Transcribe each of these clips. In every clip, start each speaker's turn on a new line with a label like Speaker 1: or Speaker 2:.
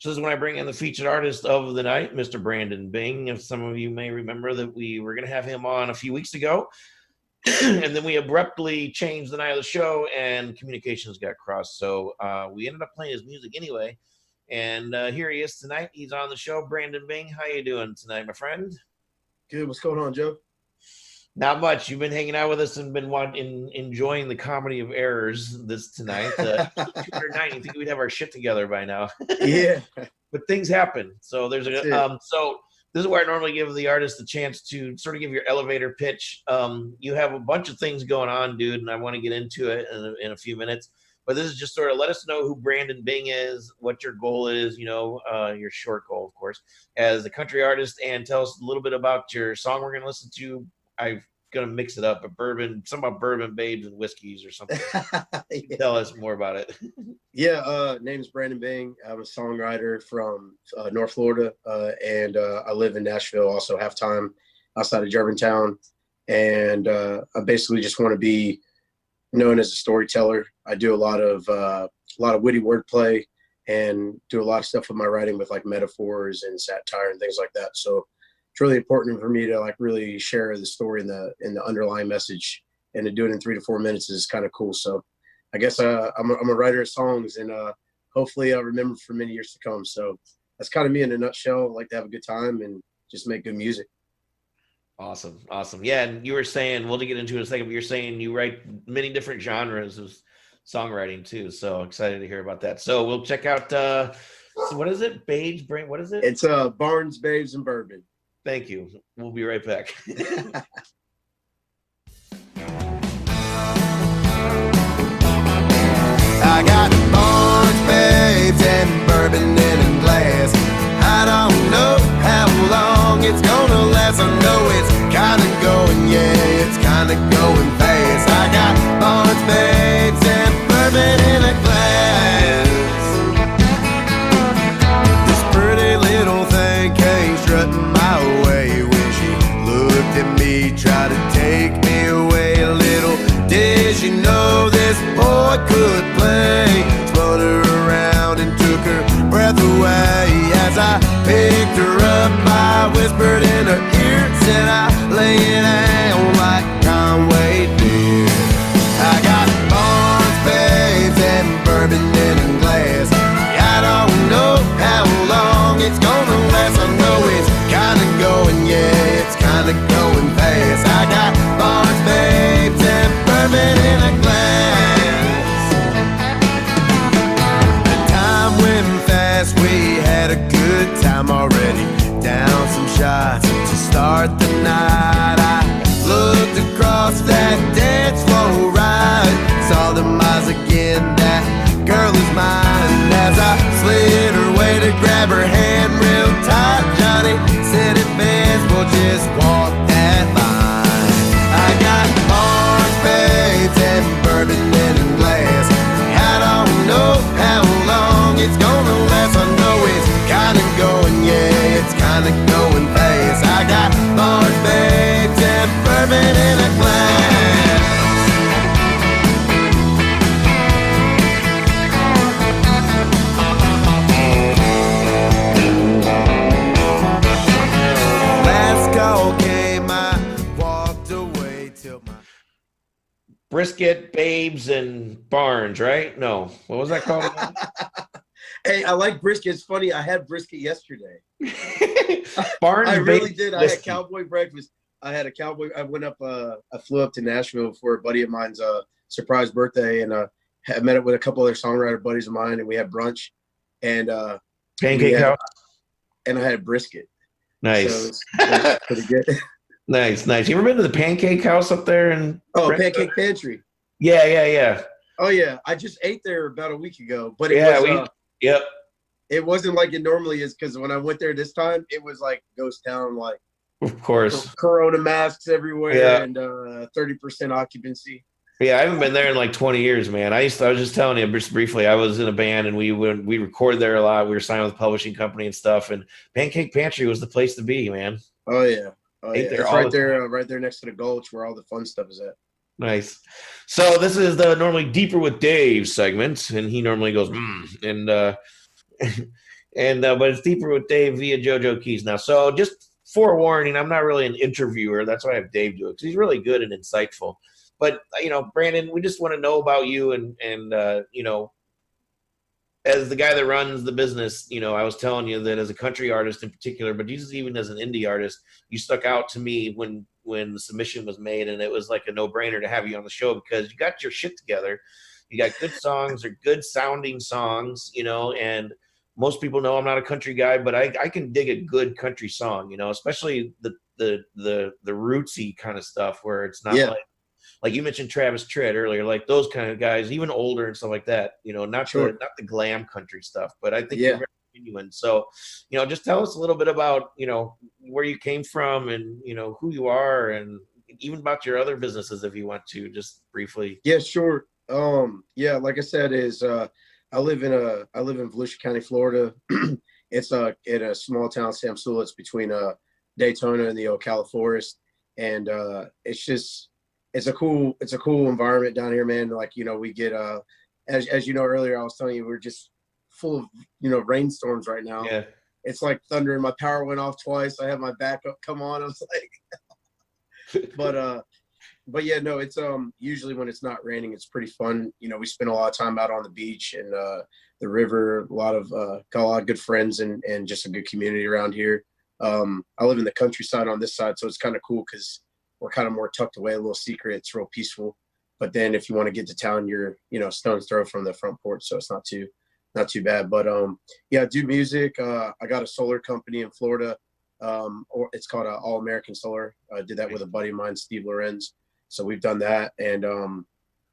Speaker 1: So this is when I bring in the featured artist of the night, Mr. Brandon Bing. If some of you may remember that we were going to have him on a few weeks ago, and then we abruptly changed the night of the show, and communications got crossed. So we ended up playing his music anyway. And here he is tonight. He's on the show. Brandon Bing, how you doing tonight, my friend?
Speaker 2: Good. What's going on, Joe?
Speaker 1: Not much. You've been hanging out with us and been enjoying the comedy of errors this tonight. 209. You think we'd have our shit together by now?
Speaker 2: Yeah.
Speaker 1: But things happen. So there's a so this is where I normally give the artist the chance to sort of give your elevator pitch. You have a bunch of things going on, dude, and I want to get into it in a few minutes. But this is just sort of let us know who Brandon Bing is, what your goal is, your short goal, of course, as a country artist, and tell us a little bit about your song we're going to listen to. I'm going to mix it up, something about bourbon, babes, and whiskeys or something. Yeah. Tell us more about it.
Speaker 2: Yeah, name's Brandon Bing. I'm a songwriter from North Florida, and I live in Nashville, also half-time outside of Germantown. And I basically just want to be known as a storyteller. I do a lot of witty wordplay and do a lot of stuff with my writing with like metaphors and satire and things like that. So it's really important for me to like really share the story and the underlying message, and to do it in 3 to 4 minutes is kind of cool. So I guess I'm a writer of songs, and hopefully I'll remember for many years to come. So that's kind of me in a nutshell. I like to have a good time and just make good music.
Speaker 1: Awesome. Yeah, and you were saying, we'll get into it in a second, but you're saying you write many different genres of songwriting too. So excited to hear about that. So we'll check out, so what is it? Babes, Brain, what is it?
Speaker 2: It's Barnes, Babes, and Bourbon.
Speaker 1: Thank you. We'll be right back.
Speaker 3: I got Barnes, Babes, and bourbon in a glass. I don't know how long it's gonna last. I know it's kinda going, yeah, it's kinda going fast. I got Barnes, Babes, and bourbon in a glass. This pretty little thing came strutting my way when she looked at me, tried to take me away a little. Did she know this boy could play? Spun her around and took her breath away. As I picked her up, I whispered in her ear, said I lay it down like Conway did. I got Barnes, Babes, and bourbon in a glass. I don't know how long it's gonna last. I know it's kinda going, yeah, it's kinda going fast. I got Barnes, Babes, and bourbon in a glass. The time went fast, we had a good time already. Down some shots to start the night. I looked across that dance floor right, saw the miles again, that girl is mine. As I slid her way to grab her hand real tight, Johnny said it best, we'll just walk that line. I got Barnes, Babes, and bourbon in a glass. I don't know how long it's gonna last. I know it's kinda going, yeah, it's kinda going fast. I got Barnes, Babes, and bourbon in a glass. Last call came, I walked away till my
Speaker 1: Brisket, Babes, and Barnes, right? No. What was that called again?
Speaker 2: Hey, I like brisket. It's funny. I had brisket yesterday.
Speaker 1: Barnes,
Speaker 2: I really
Speaker 1: Babes,
Speaker 2: did. I
Speaker 1: whiskey.
Speaker 2: had cowboy breakfast. I had a cowboy. I went up. I flew up to Nashville for a buddy of mine's surprise birthday, and I met up with a couple other songwriter buddies of mine, and we had brunch. And
Speaker 1: Pancake House.
Speaker 2: and I had brisket.
Speaker 1: Nice.
Speaker 2: So it was pretty good.
Speaker 1: Nice. You ever been to the Pancake House up there?
Speaker 2: Pancake Pantry.
Speaker 1: Yeah.
Speaker 2: Oh yeah, I just ate there about a week ago, but
Speaker 1: Yep.
Speaker 2: It wasn't like it normally is, because when I went there this time, it was like ghost town, like
Speaker 1: Of course.
Speaker 2: Corona masks everywhere,
Speaker 1: Yeah.
Speaker 2: and 30% occupancy.
Speaker 1: Yeah, I haven't been there in like 20 years, man. I was just telling you just briefly, I was in a band and we recorded there a lot. We were signed with a publishing company and stuff, and Pancake Pantry was the place to be, man.
Speaker 2: Oh yeah.
Speaker 1: Ate there
Speaker 2: It's
Speaker 1: all
Speaker 2: right
Speaker 1: the
Speaker 2: there, right there next to the Gulch, where all the fun stuff is at.
Speaker 1: Nice. So this is the normally Deeper with Dave segment, and he normally goes, and And but it's Deeper with Dave via JoJo Keys now. So just forewarning, I'm not really an interviewer. That's why I have Dave do it because he's really good and insightful. But Brandon, we just want to know about you and as the guy that runs the business, I was telling you that as a country artist in particular, but just even as an indie artist, you stuck out to me when the submission was made, and it was like a no-brainer to have you on the show because you got your shit together. You got good songs or good sounding songs, and most people know I'm not a country guy, but I can dig a good country song, especially the rootsy kind of stuff where it's not like you mentioned Travis Tritt earlier, like those kind of guys, even older and stuff like that, not the glam country stuff, but I think you're very genuine. So, just tell us a little bit about, where you came from and, who you are and even about your other businesses, if you want to, just briefly.
Speaker 2: Yeah, sure. Like I said, I live in Volusia County, Florida. It's in a small town, Samsula. It's between Daytona and the Ocala Forest. And it's a cool environment down here, man. Like, we get as you know earlier, I was telling you, we're just full of rainstorms right now.
Speaker 1: Yeah.
Speaker 2: It's like thunder and my power went off twice. I have my backup come on. I was like but yeah, no, it's usually when it's not raining, it's pretty fun. We spend a lot of time out on the beach and the river, got a lot of good friends and just a good community around here. I live in the countryside on this side, so it's kind of cool because we're kind of more tucked away, a little secret. It's real peaceful. But then if you want to get to town, you're, stone's throw from the front porch. So it's not too bad. But I do music. I got a solar company in Florida. Or it's called All American Solar. I did that with a buddy of mine, Steve Lorenz. So we've done that. And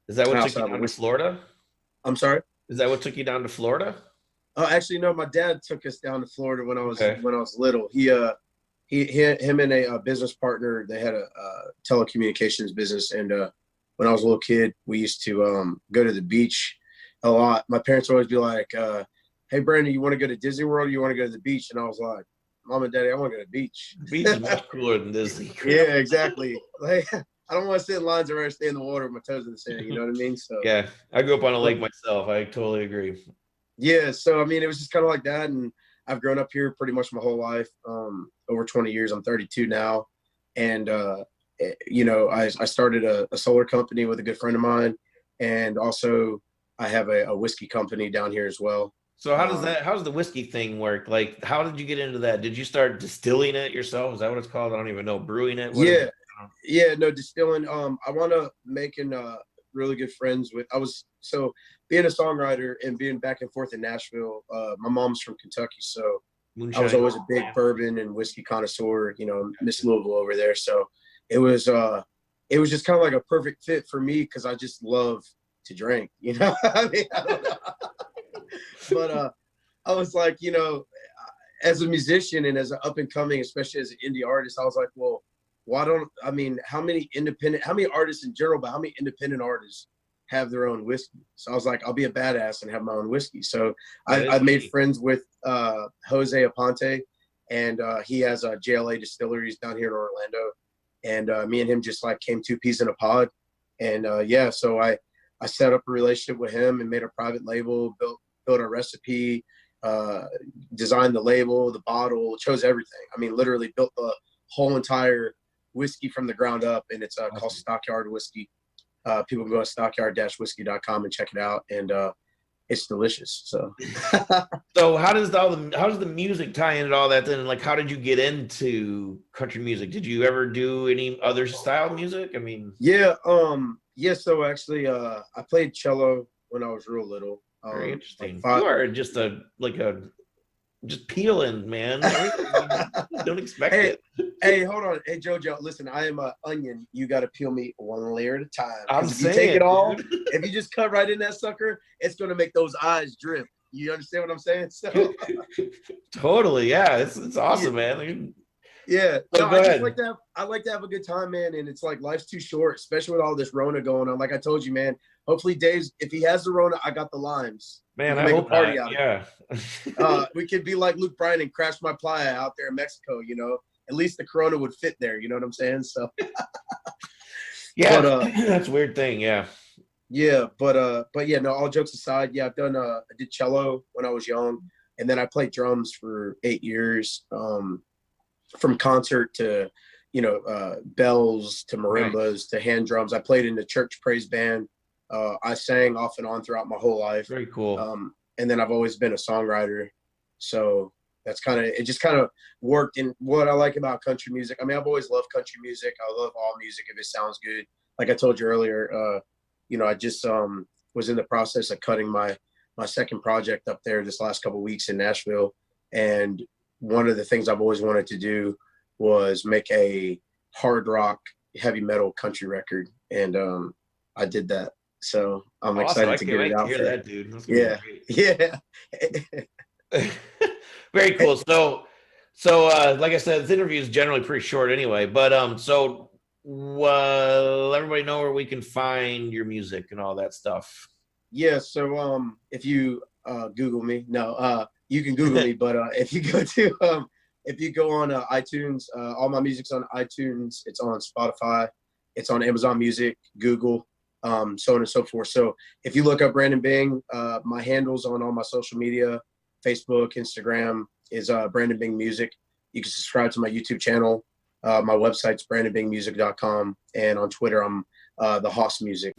Speaker 1: is that what took you down to Florida?
Speaker 2: I'm sorry?
Speaker 1: Is that what took you down to Florida?
Speaker 2: Actually, no, my dad took us down to Florida when I was little. Him and a business partner, they had a telecommunications business. And when I was a little kid, we used to go to the beach a lot. My parents would always be like, hey, Brandon, you want to go to Disney World or you want to go to the beach? And I was like, Mom and Daddy, I want to go to the beach.
Speaker 1: The beach is much cooler than Disney.
Speaker 2: Yeah, exactly. Like, I don't want to sit in lines or stay in the water with my toes in the sand. You know what I mean? So
Speaker 1: yeah, I grew up on a lake myself. I totally agree.
Speaker 2: Yeah, so I mean, it was just kind of like that, and I've grown up here pretty much my whole life. Over 20 years. I'm 32 now, and I started a solar company with a good friend of mine, and also I have a whiskey company down here as well.
Speaker 1: So how's the whiskey thing work? Like, how did you get into that? Did you start distilling it yourself? Is that what it's called? I don't even know. Brewing it?
Speaker 2: No, distilling. I want to making really good friends with. Being a songwriter and being back and forth in Nashville. My mom's from Kentucky, so Moonshine. I was always a big bourbon and whiskey connoisseur. Miss Louisville over there. So it was just kind of like a perfect fit for me because I just love to drink. I mean, I don't know. But I was like, as a musician and as an up and coming, especially as an indie artist, I was like, well, how many artists in general, but how many independent artists have their own whiskey? So I was like, I'll be a badass and have my own whiskey. So I made friends with Jose Aponte, and he has JLA distilleries down here in Orlando. And me and him just like came two peas in a pod. And so I set up a relationship with him and made a private label, built a recipe, designed the label, the bottle, chose everything. I mean, literally built the whole entire whiskey from the ground up, and it's called Stockyard Whiskey. People can go to stockyard-whiskey.com and check it out, and it's delicious. So
Speaker 1: so how does the music tie into all that then? Like, how did you get into country music? Did you ever do any other style music? I mean,
Speaker 2: so actually I played cello when I was real little.
Speaker 1: Very interesting. You are just just peeling, man. Don't expect it.
Speaker 2: Hey, hold on. Hey, JoJo, listen, I am an onion. You got to peel me one layer at a time.
Speaker 1: If
Speaker 2: you take it all, if you just cut right in that sucker, it's going to make those eyes drip. You understand what I'm saying? So
Speaker 1: totally. Yeah. It's awesome, man.
Speaker 2: Yeah. No, I like to have a good time, man. And it's like, life's too short, especially with all this Rona going on. Like I told you, man, hopefully Dave's, if he has the Rona, I got the limes.
Speaker 1: Man, I hope party out. Yeah.
Speaker 2: We could be like Luke Bryan and crash my playa out there in Mexico, at least the Corona would fit there. You know what I'm saying? So
Speaker 1: yeah, that's a weird thing. Yeah.
Speaker 2: Yeah. But yeah, no, all jokes aside. Yeah. I did cello when I was young. And then I played drums for 8 years, from concert to, bells to marimbas to hand drums. I played in the church praise band. I sang off and on throughout my whole life.
Speaker 1: Very cool.
Speaker 2: And then I've always been a songwriter. So that's it just kind of worked. And what I like about country music, I mean, I've always loved country music. I love all music if it sounds good. Like I told you earlier, I just was in the process of cutting my second project up there this last couple of weeks in Nashville. And one of the things I've always wanted to do was make a hard rock, heavy metal country record. And I did that. So I'm excited to get it out there.
Speaker 1: That, dude.
Speaker 2: Yeah.
Speaker 1: Very cool. So like I said, this interview is generally pretty short anyway, but let everybody know where we can find your music and all that stuff.
Speaker 2: Yeah, so if you Google me, you can Google me, but if you go on iTunes, all my music's on iTunes, it's on Spotify, it's on Amazon Music, Google, so on and so forth. So if you look up Brandon Bing, my handles on all my social media, Facebook, Instagram is Brandon Bing Music. You can subscribe to my YouTube channel. My website's brandonbingmusic.com, and on Twitter I'm the Hoss Music.